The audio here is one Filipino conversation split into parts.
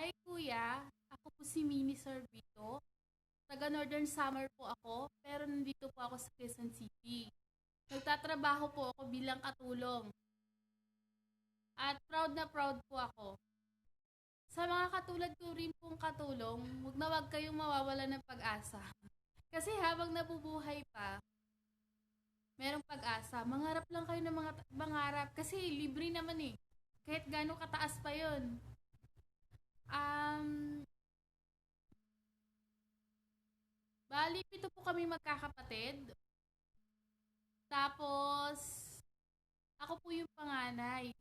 Hi kuya, ako po si Mini Sorbito. Taga Northern Summer po ako, pero nandito po ako sa Quezon City. Nagtatrabaho po ako bilang katulong. At proud na proud po ako. Sa mga katulad ko rin pong katulong, wag kayong mawawala ng pag-asa. Kasi habang nabubuhay pa, merong pag-asa. Mangarap lang kayo ng mga mangarap kasi libre naman eh. Kahit gano'ng kataas pa yon. Um, Bali, pito po kami magkakapatid. Tapos, ako po yung panganay.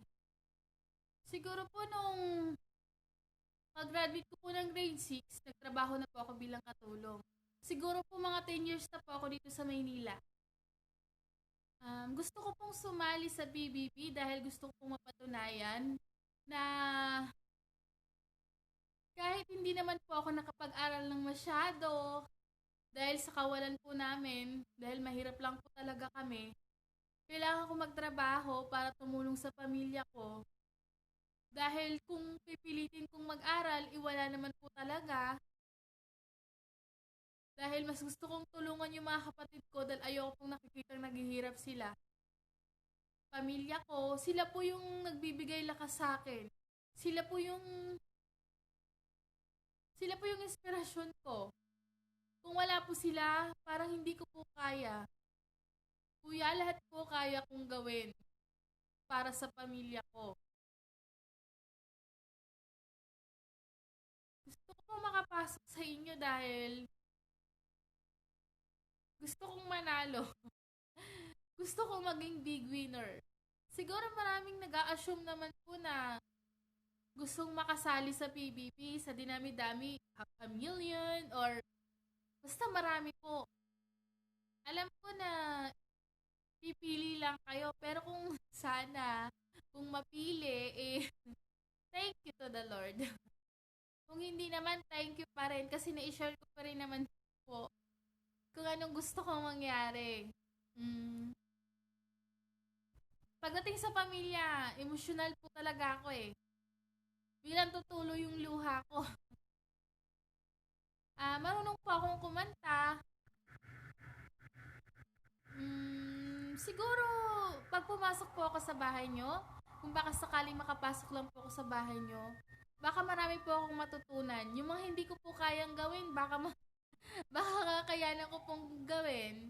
Siguro po nung pag-graduate ko po ng grade 6, nagtrabaho na po ako bilang katulong. Siguro po mga 10 years na po ako dito sa Maynila. Gusto ko pong sumali sa BBB dahil gusto ko pong mapatunayan na kahit hindi naman po ako nakapag-aral ng masyado dahil sa kawalan po namin, dahil mahirap lang po talaga kami, kailangan ko magtrabaho para tumulong sa pamilya ko. Dahil kung pipilitin kong mag-aral, iwala naman po talaga. Dahil mas gusto kong tulungan yung mga kapatid ko dahil ayoko pong nakikitang naghihirap sila. Pamilya ko, sila po yung nagbibigay lakas sa akin. Sila po yung sila po yung inspirasyon ko. Kung wala po sila, parang hindi ko po kaya. Kuya, lahat po kaya kong gawin para sa pamilya ko. Gusto ko po makapasok sa inyo dahil gusto kong manalo. Gusto kong maging big winner. Siguro maraming nag-a-assume naman po na gustong makasali sa PBB, sa dinami-dami, half a million, or basta marami po. Alam ko na pipili lang kayo, pero kung sana, kung mapili, eh, thank you to the Lord. Kung hindi naman, thank you pa rin kasi na-share ko pa rin naman po kung anong gusto kong mangyari. Mm. Pagdating sa pamilya, emosyonal po talaga ako eh. Bilang tutulo yung luha ko. Marunong po akong kumanta. Siguro, pag pumasok po ako sa bahay nyo, kung baka sakaling makapasok lang po ako sa bahay nyo, baka marami po akong matutunan. Yung mga hindi ko po kayang gawin, baka kakayanan ko pong gawin.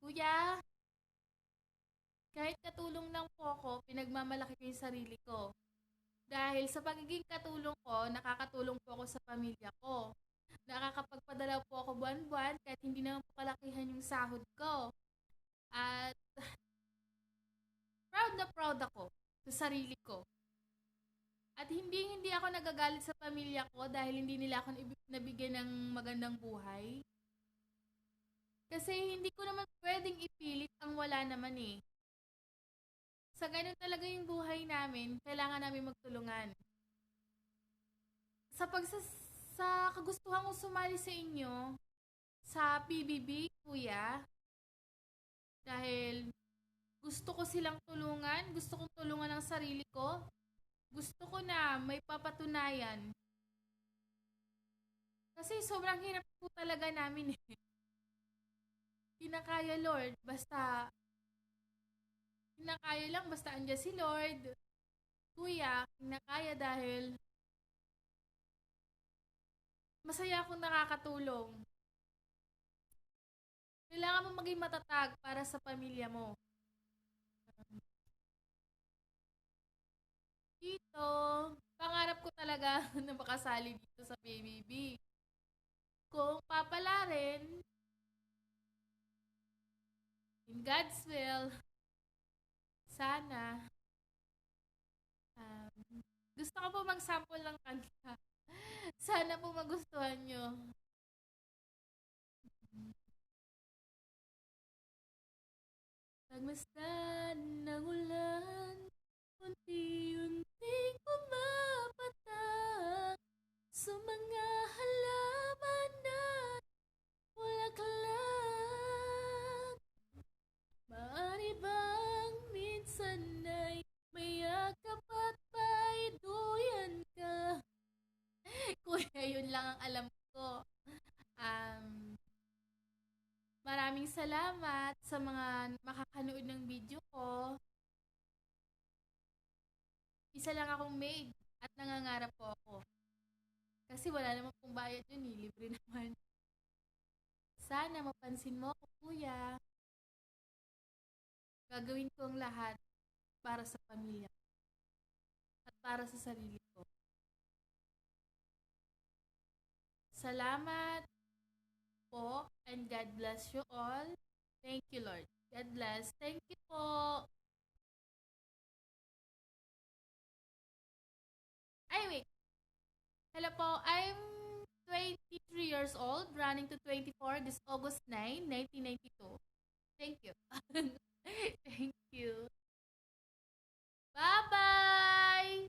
Kuya, kahit katulong lang po ako, pinagmamalaki ko yung sarili ko. Dahil sa pagiging katulong ko, nakakatulong po ako sa pamilya ko. Nakakapagpadala po ako buwan-buwan kahit hindi naman po kalakihan yung sahod ko. At proud na proud ako sa sarili ko. At hindi ako nagagalit sa pamilya ko dahil hindi nila ako nabigyan ng magandang buhay. Kasi hindi ko naman pwedeng ipilit ang wala naman eh. Sa ganun talaga yung buhay namin, kailangan namin magtulungan. Sa sa kagustuhan kong sumali sa inyo, sa PBB, kuya, dahil gusto ko silang tulungan, gusto kong tulungan ang sarili ko, gusto ko na may papatunayan. Kasi sobrang hirap po talaga namin eh. Kinakaya Lord, kinakaya lang basta andyan si Lord. Kuya, kinakaya dahil masaya akong nakakatulong. Kailangan mo maging matatag para sa pamilya mo. Dito, pangarap ko talaga na makasali dito sa PBB. Kung papalarin, in God's will, sana, gusto ko po mag-sample ng kanta. Sana po magustuhan nyo. Pagmasdan ng ulan, unti-unting pumapatak sa mga halaman at bulaklak. Maaari bang minsan ay may yakap at paiduyan ka? lang ang alam ko. Um, Maraming salamat sa mga makakanood ng video ko. Isa lang akong maid at nangangarap po ako. Kasi wala naman pong bayad yun eh. Libre naman. Sana mapansin mo ako, kuya. Gagawin ko ang lahat para sa pamilya at para sa sarili ko. Salamat po and God bless you all. Thank you, Lord. God bless. Thank you po. Ay, wait. Hello po. I'm 23 years old, running to 24 this August 9, 1992. Thank you. Thank you. Bye-bye!